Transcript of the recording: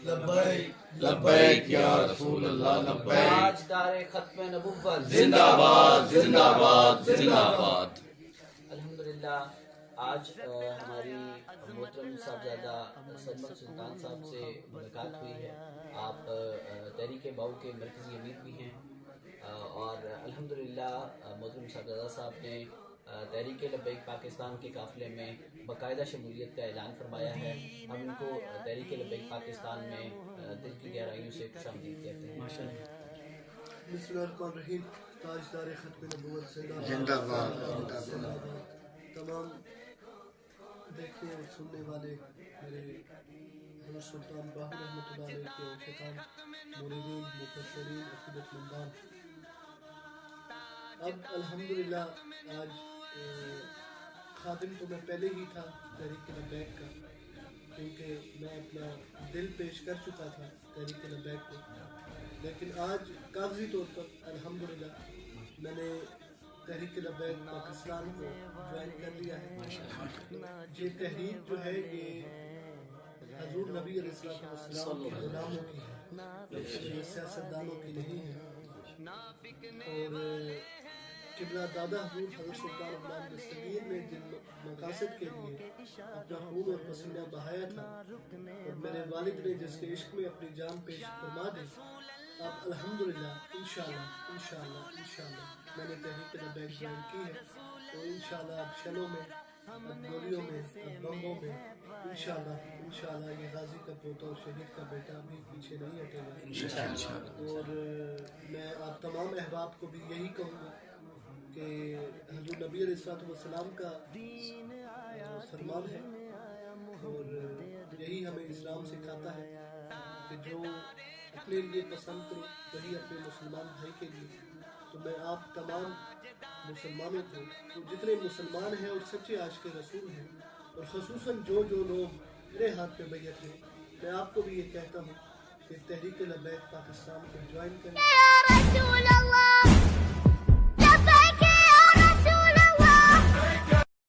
لبیک لبیک یا رسول اللہ لبیک. تاجدار ختم نبوت زندہ باد زندہ باد زندہ باد. الحمدللہ آج ہماری محترم صاحبزادہ سرمد سلطان صاحب سے ملاقات ہوئی ہے. آپ تحریک باؤ کے مرکزی امیر بھی ہیں اور الحمدللہ محترم صاحبزادہ صاحب نے تحریک لبیک پاکستان کے قافلے میں باقاعدہ شمولیت کا اعلان فرمایا ہے. ہم ان کو تحریک لبیک پاکستان میں دل کی گہرائیوں سے خوش آمدید کہتے ہیں. بسم اللہ الرحمن الرحیم. تاجدار ختم نبوت زندہ باد. تمام دیکھنے اور سننے والے میرے حضرت سلطان باہو رحمۃ اللہ علیہ کے عاشقان، مریدین، مفسرین، عقیدت مندان، اب الحمدللہ آج خادم تو میں پہلے ہی تھا تحریک لبیک کا، کیونکہ میں اپنا دل پیش کر چکا تھا تحریک لبیک کو، لیکن آج کاغذی طور پر الحمدللہ میں نے تحریک لبیک پاکستان کو جوائن کر لیا ہے. یہ تحریک جو ہے یہ حضور نبی علیہ السلام کے غلاموں کی ہے، یہ سیاستدانوں کی نہیں ہے. اور قبلہ دادا حضور حضرت سلطان عبداللہ دستگیر نے جن مقاصد کے لیے اپنا خون اور پسینہ بہایا تھا اور میرے والد نے جس کے عشق میں اپنی جان پیش فرما دی، اب الحمدللہ انشاءاللہ میں نے تحریک لبیک جوائن کی ہے. تو انشاءاللہ اب شلوں میں، اب گولیوں میں، اب بمبوں میں انشاءاللہ یہ غازی کا پوتا اور شہید کا بیٹا بھی پیچھے نہیں ہٹے گا. اور میں آپ تمام احباب کو بھی یہی کہوں گا کہ حضور نبی علیہ السلام کا فرمان ہے اور یہی ہمیں اسلام سکھاتا ہے کہ جو اپنے لیے پسند کرو وہی اپنے مسلمان بھائی کے لیے. تو میں آپ تمام مسلمانوں کو، جو جتنے مسلمان ہیں اور سچے عاشق رسول ہیں، اور خصوصاً جو لوگ میرے ہاتھ پہ بیعت ہیں، میں آپ کو بھی یہ کہتا ہوں کہ تحریک لبیک پاکستان کو جوائن کریں.